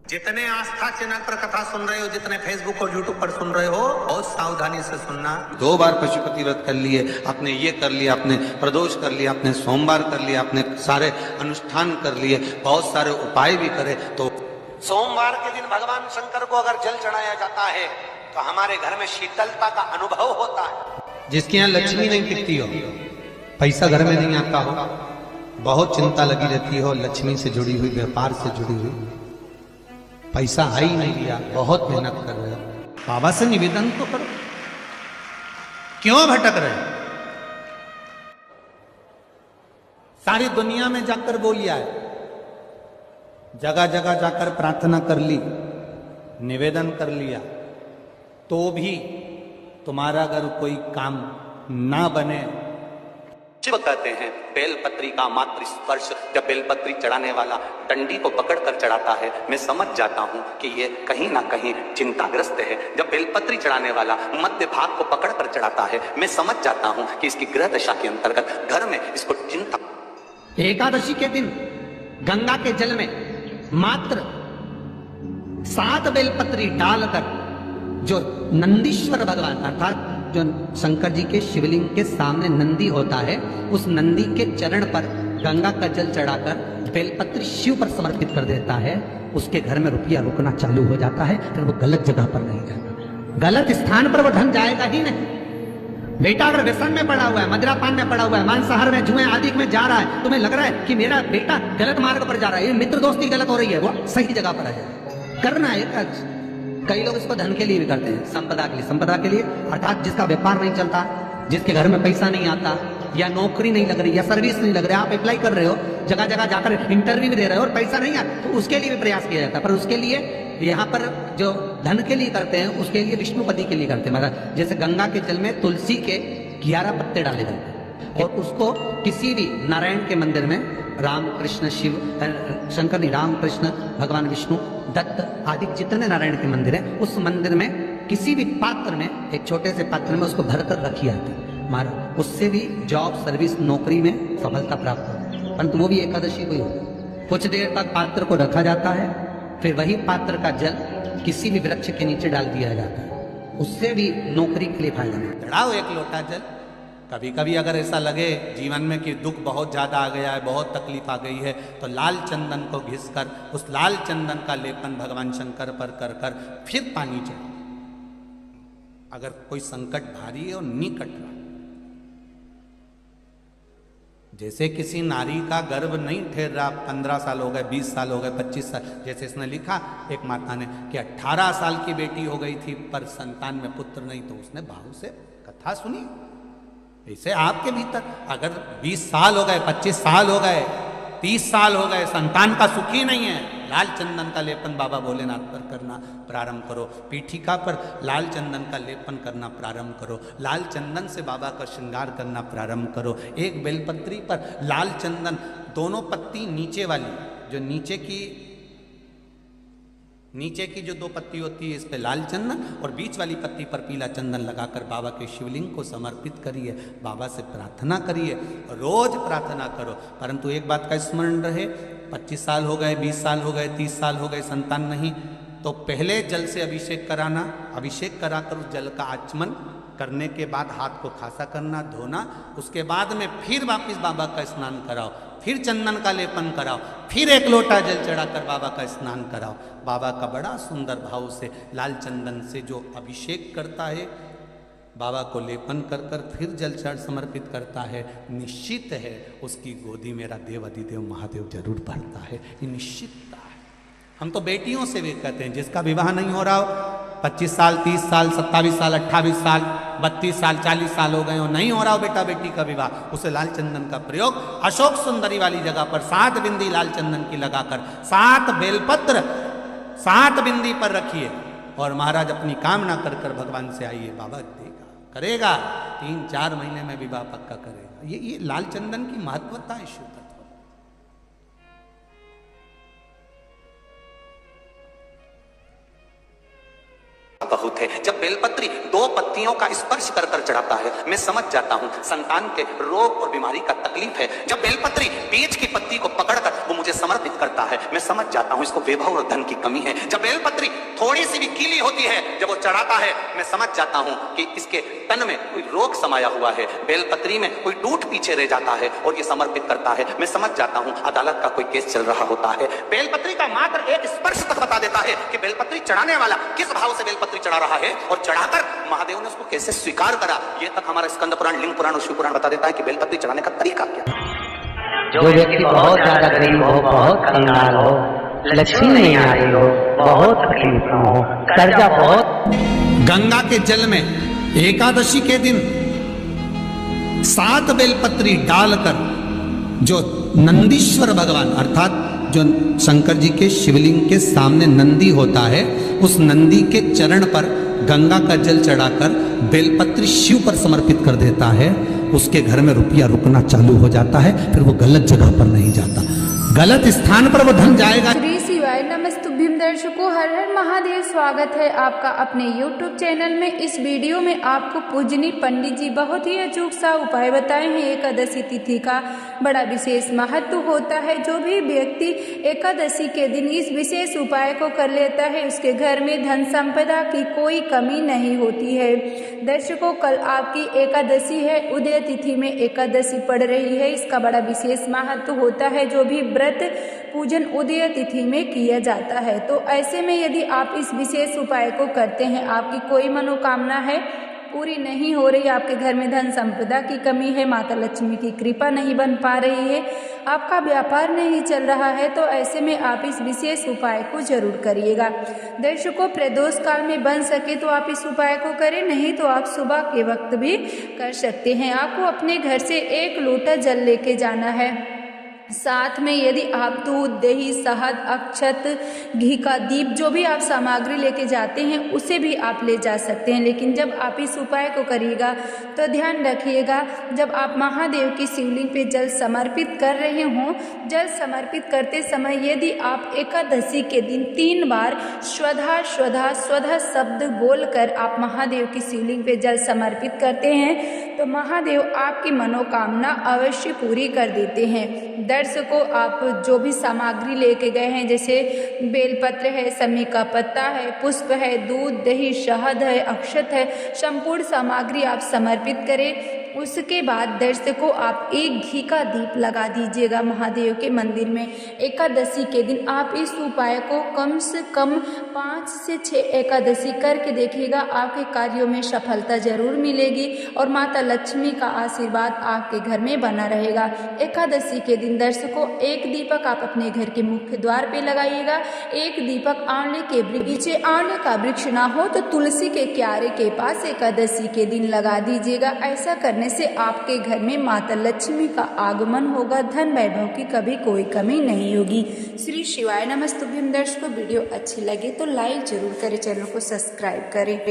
जितने आस्था चैनल पर कथा सुन रहे हो, जितने फेसबुक और यूट्यूब पर सुन रहे हो, बहुत सावधानी से सुनना। 2 बार पशुपति व्रत कर लिए, आपने ये कर लिया, आपने प्रदोष कर लिया, आपने सोमवार कर लिया, आपने सारे अनुष्ठान कर लिए, बहुत सारे उपाय भी करे, तो सोमवार के दिन भगवान शंकर को अगर जल चढ़ाया जाता है तो हमारे घर में शीतलता का अनुभव होता है। जिसके यहाँ लक्ष्मी नहीं टिकती हो, पैसा घर में नहीं आता हो, बहुत चिंता लगी रहती हो, लक्ष्मी से जुड़ी हुई, व्यापार से जुड़ी हुई, पैसा आ ही नहीं लिया, बहुत मेहनत कर रहे हो, बाबा से निवेदन तो करो। क्यों भटक रहे? सारी दुनिया में जाकर बोलिया है, जगह जगह जाकर प्रार्थना कर ली, निवेदन कर लिया, तो भी तुम्हारा अगर कोई काम ना बने। शिव कहते हैं बेलपत्री का मात्र स्पर्श, जब बेलपत्री चढ़ाने वाला डंडी को पकड़कर चढ़ाता है, मैं समझ जाता हूं कि ये कहीं ना कहीं चिंताग्रस्त है। जब बेलपत्री चढ़ाने वाला मध्य भाग को पकड़कर चढ़ाता है, मैं समझ जाता हूं कि इसकी ग्रह दशा के अंतर्गत घर में इसको चिंता। एकादशी के दिन गंगा के जल में मात्र 7 बेलपत्री डालकर, जो नंदीश्वर भगवान अर्थात जो शंकर जी के शिवलिंग के सामने नंदी होता है, उस नंदी के चरण पर गंगा का जल चढ़ाकर बेलपत्री शिव पर समर्पित कर देता है, उसके घर में रुपया रुकना चालू हो जाता है। फिर वो गलत जगह पर नहीं जाएगा, गलत स्थान पर वो धन जाएगा ही नहीं। बेटा अगर व्यसन में पड़ा हुआ है, मदिरापान में पड़ा हुआ है, मांसाहार में, जुए आदि में जा रहा है, तुम्हें लग रहा है कि मेरा बेटा गलत मार्ग पर जा रहा है, ये मित्र दोस्ती गलत हो रही है, वो सही जगह पर आ जाए। करना है। कई लोग इसको धन के लिए भी करते हैं, संपदा के लिए, संपदा के लिए अर्थात जिसका व्यापार नहीं चलता, जिसके घर में पैसा नहीं आता, या नौकरी नहीं लग रही, या सर्विस नहीं लग रही, आप अप्लाई कर रहे हो, जगह जगह जाकर इंटरव्यू भी दे रहे हो और पैसा नहीं आता, तो उसके लिए भी प्रयास किया जाता है। पर उसके लिए यहाँ पर जो धन के लिए करते हैं, उसके लिए विष्णुपति के लिए करते हैं। मतलब जैसे गंगा के जल में तुलसी के 11 पत्ते डाले जाते हैं और उसको किसी भी नारायण के मंदिर में, राम कृष्ण शिव शंकर नहीं, राम कृष्ण भगवान विष्णु दत्त आदि जितने नारायण के मंदिर हैं, उस मंदिर में किसी भी पात्र में, एक छोटे से पात्र में उसको भरकर रखी जाती है महाराज। उससे भी जॉब, सर्विस, नौकरी में सफलता प्राप्त होती है, परंतु वो भी एकादशी को ही होता है। कुछ देर तक पात्र को रखा जाता है, फिर वही पात्र का जल किसी भी वृक्ष के नीचे डाल दिया जाता है, उससे भी नौकरी के लिए फायदा नहीं। चढ़ाओ एक लोटा जल। कभी कभी अगर ऐसा लगे जीवन में कि दुख बहुत ज़्यादा आ गया है, बहुत तकलीफ आ गई है, तो लाल चंदन को घिसकर उस लाल चंदन का लेपन भगवान शंकर पर कर कर फिर पानी चढ़ाओ। अगर कोई संकट भारी है और निकट रहा, जैसे किसी नारी का गर्भ नहीं ठहर रहा, 15 साल हो गए, 20 साल हो गए, 25 साल, जैसे इसने लिखा एक माता ने कि 18 साल की बेटी हो गई थी पर संतान में पुत्र नहीं, तो उसने भाव से कथा सुनी। ऐसे आपके भीतर अगर 20 साल हो गए, 25 साल हो गए, 30 साल हो गए, संतान का सुख ही नहीं है, लाल चंदन का लेपन बाबा भोलेनाथ पर करना प्रारंभ करो। पीठिका पर लाल चंदन का लेपन करना प्रारंभ करो, लाल चंदन से बाबा का श्रृंगार करना प्रारंभ करो। एक बेलपत्री पर लाल चंदन, दोनों पत्ती नीचे वाली, जो नीचे की जो 2 पत्ती होती है, इस पे लाल चंदन, और बीच वाली पत्ती पर पीला चंदन लगाकर बाबा के शिवलिंग को समर्पित करिए, बाबा से प्रार्थना करिए, रोज प्रार्थना करो। परंतु एक बात का स्मरण रहे, 25 साल हो गए, 20 साल हो गए, 30 साल हो गए, संतान नहीं, तो पहले जल से अभिषेक कराना, अभिषेक कराकर उस जल का आचमन करने के बाद हाथ को खासा करना, धोना, उसके बाद में फिर वापिस बाबा का स्नान कराओ, फिर चंदन का लेपन कराओ, फिर एक लोटा जल चढ़ाकर बाबा का स्नान कराओ। बाबा का बड़ा सुंदर भाव से लाल चंदन से जो अभिषेक करता है, बाबा को लेपन कर कर फिर जल चढ़ समर्पित करता है, निश्चित है उसकी गोदी मेरा देव अधिदेव महादेव जरूर भरता है, ये निश्चितता है। हम तो बेटियों से भी कहते हैं, जिसका विवाह नहीं हो रहा हो, 25 साल, 30 साल, 27 साल, 28 साल, 32 साल, 40 साल हो गए हो, नहीं हो रहा हो बेटा बेटी का विवाह, उसे लाल चंदन का प्रयोग अशोक सुंदरी वाली जगह पर 7 बिंदी लाल चंदन की लगाकर 7 बेलपत्र 7 बिंदी पर रखिए और महाराज अपनी कामना कर कर भगवान से आइए, बाबा देगा, करेगा, 3-4 महीने में विवाह पक्का करेगा। ये लाल चंदन की महत्वता है शिव तत्व। बहुत है। जब बेलपत्री 2 पत्तियों का स्पर्श कर कर चढ़ाता है, मैं समझ जाता हूँ संतान के रोग और बीमारी का तकलीफ है। जब बेलपत्री बीच की पत्ती को पकड़कर वो मुझे समर्पित करता है, मैं समझ जाता हूँ इसको वैभव और धन की कमी है। जब बेलपत्री थोड़ी सी भी गीली होती है, जब वो चढ़ाता है, मैं समझ जाता हूँ कि इसके तन में कोई रोग समाया हुआ है, बेलपत्री में कोई टूट पीछे रह जाता है और ये समर्पित करता है। मैं समझ जाता हूँ अदालत का कोई केस चल रहा होता है। बेलपत्री का मात्र एक स्पर्श तक बता देता है कि बेलपत्री चढ़ाने वाला किस भाव से बेलपत्री चढ़ा रहा है और चढ़ाकर महादेव ने उसको कैसे स्वीकार करा। ये तक हमारा स्कंद पुराण, लिंग पुराण और शिव पुराण बता देता है कि बेलपत्री चढ़ाने का तरीका क्या है। जो व्यक्ति बहुत ज्यादा गरीब हो, बहुत कंगाल हो, लक्ष्मी नहीं आ रही हो, बहुत तकलीफ में हो, कर्जा बहुत, गंगा के जल में एकादशी के दिन 7 बेलपत्री डालकर जो नंदीश्वर भगवान अर्थात जो शंकर जी के शिवलिंग के सामने नंदी होता है, उस नंदी के चरण पर गंगा का जल चढ़ाकर बेलपत्री शिव पर समर्पित कर देता है, उसके घर में रुपया रुकना चालू हो जाता है। फिर वो गलत जगह पर नहीं जाता, गलत स्थान पर वो धन जाएगा। श्री शिवाय नमस्तुभ्यं दर्शकों, हर हर महादेव। स्वागत है आपका अपने YouTube चैनल में। इस वीडियो में आपको पूजनी पंडित जी बहुत ही अचूक सा उपाय बताए हैं। एकादशी तिथि का बड़ा विशेष महत्व होता है। जो भी व्यक्ति एकादशी के दिन इस विशेष उपाय को कर लेता है, उसके घर में धन संपदा की कोई कमी नहीं होती है। दर्शकों, कल आपकी एकादशी है, उदय तिथि में एकादशी पड़ रही है। इसका बड़ा विशेष महत्व होता है। जो भी व्रत पूजन उदय तिथि में किया जाता है, तो ऐसे में यदि आप इस विशेष उपाय को करते हैं, आपकी कोई मनोकामना है पूरी नहीं हो रही, आपके घर में धन संपदा की कमी है, माता लक्ष्मी की कृपा नहीं बन पा रही है, आपका व्यापार नहीं चल रहा है, तो ऐसे में आप इस विशेष उपाय को जरूर करिएगा। दर्शकों, प्रदोष काल में बन सके तो आप इस उपाय को करें, नहीं तो आप सुबह के वक्त भी कर सकते हैं। आपको अपने घर से 1 लोटा जल लेके जाना है। साथ में यदि आप दूध, दही, शहद, अक्षत, घी का दीप, जो भी आप सामग्री लेके जाते हैं उसे भी आप ले जा सकते हैं। लेकिन जब आप इस उपाय को करिएगा तो ध्यान रखिएगा, जब आप महादेव की शिवलिंग पे जल समर्पित कर रहे हों, जल समर्पित करते समय यदि आप एकादशी के दिन 3 बार स्वधा स्वधा स्वधा शब्द बोलकर आप महादेव की शिवलिंग पे जल समर्पित करते हैं, तो महादेव आपकी मनोकामना अवश्य पूरी कर देते हैं। दर्शकों, आप जो भी सामग्री लेके गए हैं, जैसे बेलपत्र है, समी का पत्ता है, पुष्प है, दूध, दही, शहद है, अक्षत है, संपूर्ण सामग्री आप समर्पित करें। उसके बाद दर्शकों, आप 1 घी का दीप लगा दीजिएगा महादेव के मंदिर में। एकादशी के दिन आप इस उपाय को कम से कम 5 से 6 एकादशी करके देखिएगा, आपके कार्यों में सफलता जरूर मिलेगी और माता लक्ष्मी का आशीर्वाद आपके घर में बना रहेगा। एकादशी के दिन दर्शकों, 1 दीपक आप अपने घर के मुख्य द्वार पे लगाइएगा। 1 दीपक आंवले के वृक्ष, आंवले का वृक्ष ना हो तो तुलसी के क्यारे के पास एकादशी के दिन लगा दीजिएगा। ऐसा करने से आपके घर में माता लक्ष्मी का आगमन होगा, धन वैभव की कभी कोई कमी नहीं होगी। श्री शिवाय नमस्तुभ्यं। दर्शकों, वीडियो अच्छी लगे तो लाइक जरूर करें, चैनल को सब्सक्राइब करें।